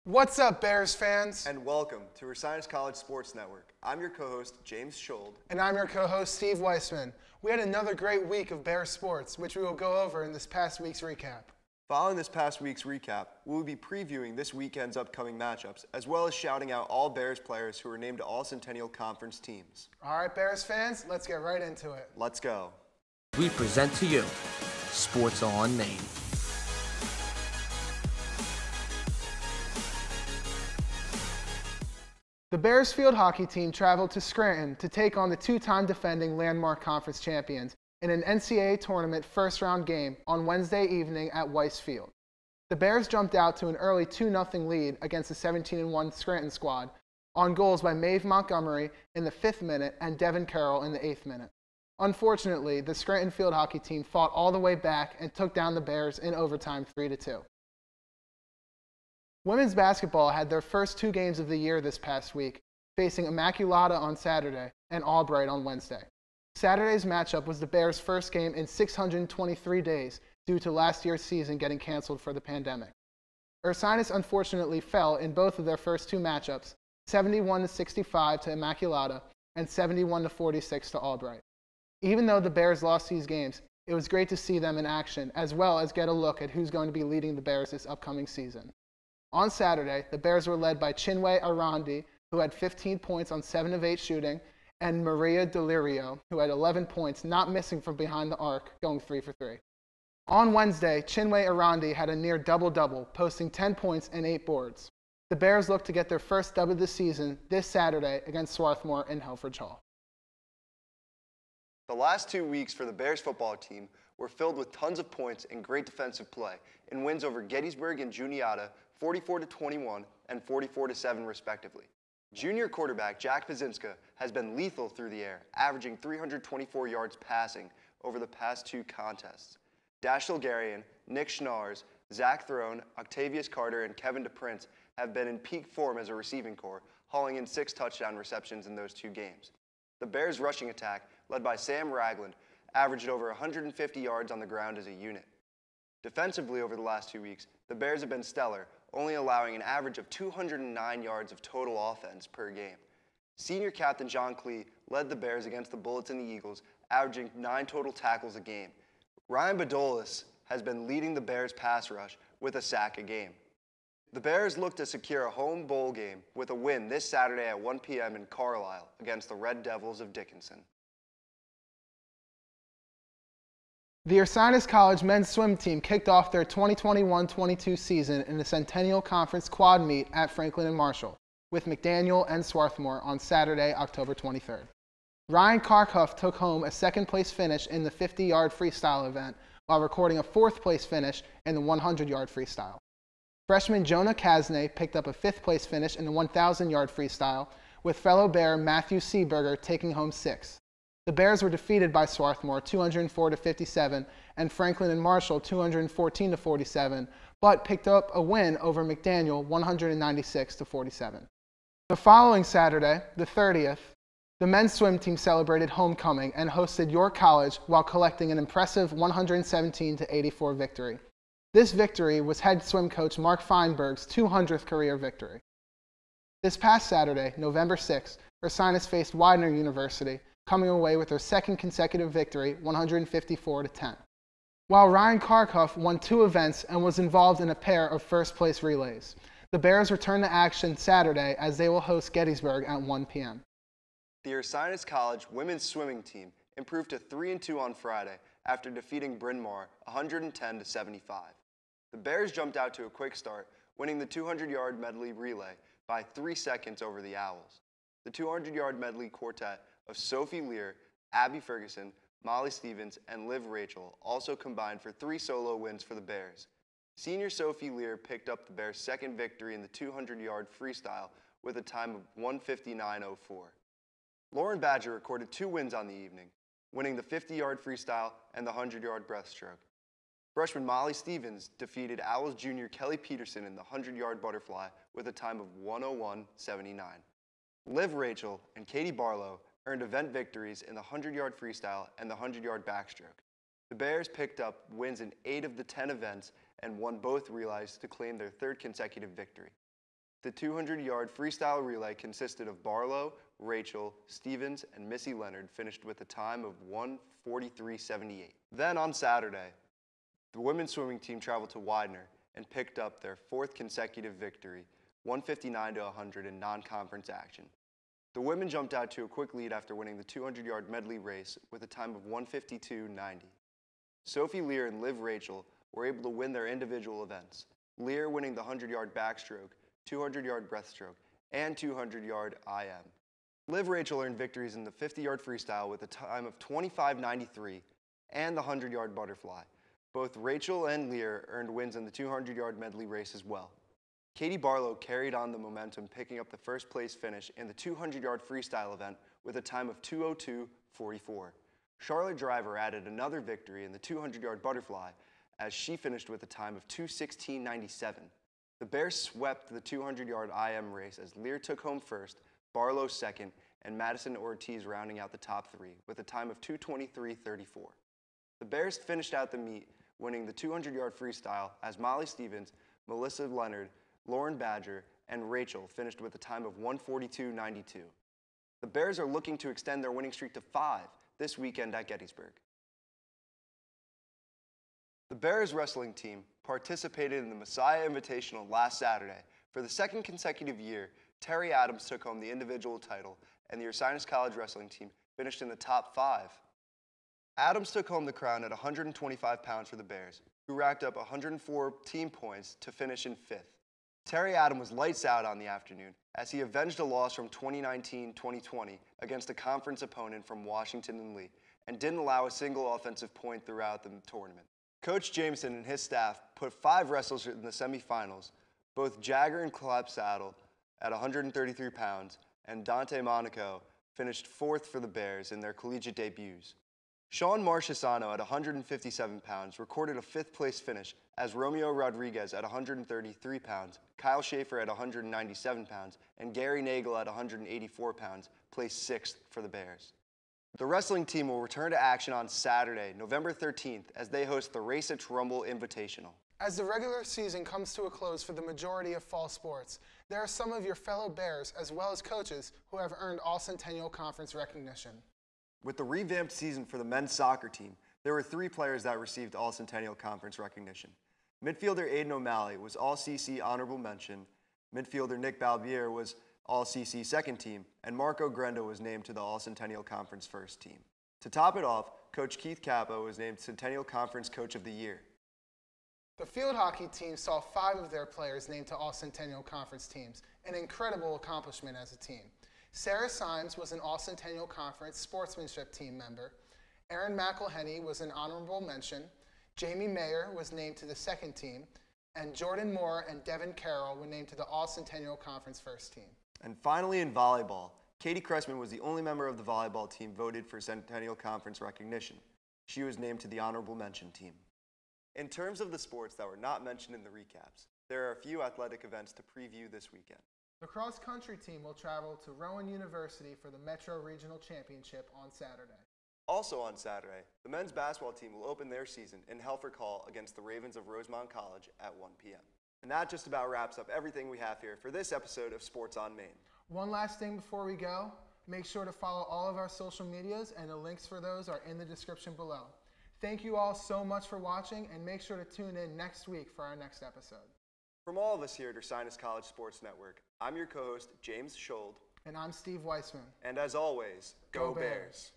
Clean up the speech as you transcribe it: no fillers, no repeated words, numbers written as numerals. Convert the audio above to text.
What's up, Bears fans? And welcome to Ursinus College Sports Network. I'm your co-host, James Schold. And I'm your co-host, Steve Weissman. We had another great week of Bears sports, which we will go over in this past week's recap. Following this past week's recap, we will be previewing this weekend's upcoming matchups, as well as shouting out all Bears players who were named to all Centennial Conference teams. All right, Bears fans, let's get right into it. Let's go. We present to you Sports on Main. The Bears field hockey team traveled to Scranton to take on the two-time defending Landmark Conference champions in an NCAA tournament first-round game on Wednesday evening at Weiss Field. The Bears jumped out to an early 2-0 lead against the 17-1 Scranton squad on goals by Maeve Montgomery in the 5th minute and Devin Carroll in the 8th minute. Unfortunately, the Scranton field hockey team fought all the way back and took down the Bears in overtime 3-2. Women's basketball had their first two games of the year this past week, facing Immaculata on Saturday and Albright on Wednesday. Saturday's matchup was the Bears' first game in 623 days due to last year's season getting canceled for the pandemic. Ursinus unfortunately fell in both of their first two matchups, 71-65 to Immaculata and 71-46 to Albright. Even though the Bears lost these games, it was great to see them in action, as well as get a look at who's going to be leading the Bears this upcoming season. On Saturday, the Bears were led by Chinwe Arandi, who had 15 points on 7 of 8 shooting, and Maria Delirio, who had 11 points, not missing from behind the arc, going 3 for 3. On Wednesday, Chinwe Arandi had a near double-double, posting 10 points and 8 boards. The Bears look to get their first dub of the season this Saturday against Swarthmore in Helfrich Hall. The last 2 weeks for the Bears football team were filled with tons of points and great defensive play in wins over Gettysburg and Juniata 44-21 and 44-7 respectively. Junior quarterback Jack Pazinska has been lethal through the air, averaging 324 yards passing over the past 2 contests. Dash Garian, Nick Schnars, Zach Throne, Octavius Carter, and Kevin DePrince have been in peak form as a receiving corps, hauling in 6 touchdown receptions in those 2 games. The Bears' rushing attack, led by Sam Ragland, averaged over 150 yards on the ground as a unit. Defensively over the last 2 weeks, the Bears have been stellar, only allowing an average of 209 yards of total offense per game. Senior captain John Klee led the Bears against the Bullets and the Eagles, averaging 9 total tackles a game. Ryan Bedolis has been leading the Bears' pass rush with a sack a game. The Bears look to secure a home bowl game with a win this Saturday at 1 p.m. in Carlisle against the Red Devils of Dickinson. The Ursinus College men's swim team kicked off their 2021-22 season in the Centennial Conference quad meet at Franklin and Marshall, with McDaniel and Swarthmore on Saturday, October 23rd. Ryan Karkhoff took home a second-place finish in the 50-yard freestyle event while recording a fourth-place finish in the 100-yard freestyle. Freshman Jonah Kasne picked up a fifth-place finish in the 1,000-yard freestyle, with fellow Bear Matthew Seeberger taking home 6th. The Bears were defeated by Swarthmore 204-57 and Franklin and Marshall 214-47, but picked up a win over McDaniel 196-47. The following Saturday, the 30th, the men's swim team celebrated homecoming and hosted York College while collecting an impressive 117-84 victory. This victory was head swim coach Mark Feinberg's 200th career victory. This past Saturday, November 6th, Ursinus faced Widener University, coming away with their second consecutive victory, 154-10. While Ryan Karkhoff won 2 events and was involved in a pair of first-place relays. The Bears return to action Saturday as they will host Gettysburg at 1 p.m. The Ursinus College women's swimming team improved to 3-2 on Friday after defeating Bryn Mawr 110-75. The Bears jumped out to a quick start, winning the 200-yard medley relay by 3 seconds over the Owls. The 200-yard medley quartet of Sophie Lear, Abby Ferguson, Molly Stevens, and Liv Rachel also combined for 3 solo wins for the Bears. Senior Sophie Lear picked up the Bears' second victory in the 200-yard freestyle with a time of 1:59.04. Lauren Badger recorded 2 wins on the evening, winning the 50-yard freestyle and the 100-yard breaststroke. Freshman Molly Stevens defeated Owls junior Kelly Peterson in the 100-yard butterfly with a time of 1:01.79. Liv Rachel and Katie Barlow earned event victories in the 100-yard freestyle and the 100-yard backstroke. The Bears picked up wins in 8 of the 10 events and won both relays to claim their 3rd consecutive victory. The 200-yard freestyle relay consisted of Barlow, Rachel, Stevens, and Missy Leonard finished with a time of 1:43.78. Then on Saturday, the women's swimming team traveled to Widener and picked up their fourth consecutive victory, 159-100 in non-conference action. The women jumped out to a quick lead after winning the 200-yard medley race with a time of 1:52.90. Sophie Lear and Liv Rachel were able to win their individual events, Lear winning the 100-yard backstroke, 200-yard breaststroke, and 200-yard IM. Liv Rachel earned victories in the 50-yard freestyle with a time of 25.93 and the 100-yard butterfly. Both Rachel and Lear earned wins in the 200-yard medley race as well. Katie Barlow carried on the momentum, picking up the first place finish in the 200-yard freestyle event with a time of 2:02.44. Charlotte Driver added another victory in the 200-yard butterfly as she finished with a time of 2:16.97. The Bears swept the 200-yard IM race as Lear took home first, Barlow second, and Madison Ortiz rounding out the top three with a time of 2:23.34. The Bears finished out the meet winning the 200-yard freestyle as Molly Stevens, Melissa Leonard, Lauren Badger, and Rachel finished with a time of 1:42.92. The Bears are looking to extend their winning streak to 5 this weekend at Gettysburg. The Bears wrestling team participated in the Messiah Invitational last Saturday. For the second consecutive year, Terry Adams took home the individual title, and the Ursinus College wrestling team finished in the top 5. Adams took home the crown at 125 pounds for the Bears, who racked up 104 team points to finish in 5th. Terry Adams was lights out on the afternoon as he avenged a loss from 2019-2020 against a conference opponent from Washington and Lee and didn't allow a single offensive point throughout the tournament. Coach Jameson and his staff put 5 wrestlers in the semifinals, both Jagger and Clapsaddle at 133 pounds, and Dante Monaco finished 4th for the Bears in their collegiate debuts. Sean Marchesano at 157 pounds recorded a 5th place finish as Romeo Rodriguez at 133 pounds, Kyle Schaefer at 197 pounds, and Gary Nagel at 184 pounds placed 6th for the Bears. The wrestling team will return to action on Saturday, November 13th, as they host the Race at Trumbull Invitational. As the regular season comes to a close for the majority of fall sports, there are some of your fellow Bears, as well as coaches, who have earned All-Centennial Conference recognition. With the revamped season for the men's soccer team, there were 3 players that received All-Centennial Conference recognition. Midfielder Aiden O'Malley was All-CC Honorable Mention, midfielder Nick Balbier was All-CC Second Team, and Marco Grenda was named to the All-Centennial Conference First Team. To top it off, Coach Keith Cappo was named Centennial Conference Coach of the Year. The field hockey team saw 5 of their players named to All-Centennial Conference teams, an incredible accomplishment as a team. Sarah Symes was an All-Centennial Conference Sportsmanship Team member. Aaron McElhenney was an Honorable Mention. Jamie Mayer was named to the Second Team. And Jordan Moore and Devin Carroll were named to the All-Centennial Conference First Team. And finally in volleyball, Katie Cressman was the only member of the volleyball team voted for Centennial Conference recognition. She was named to the Honorable Mention team. In terms of the sports that were not mentioned in the recaps, there are a few athletic events to preview this weekend. The cross-country team will travel to Rowan University for the Metro Regional Championship on Saturday. Also on Saturday, the men's basketball team will open their season in Helfrich Hall against the Ravens of Rosemont College at 1 p.m. And that just about wraps up everything we have here for this episode of Sports on Main. One last thing before we go, make sure to follow all of our social medias, and the links for those are in the description below. Thank you all so much for watching, and make sure to tune in next week for our next episode. From all of us here at Ursinus College Sports Network, I'm your co-host, James Schold. And I'm Steve Weissman. And as always, go Bears.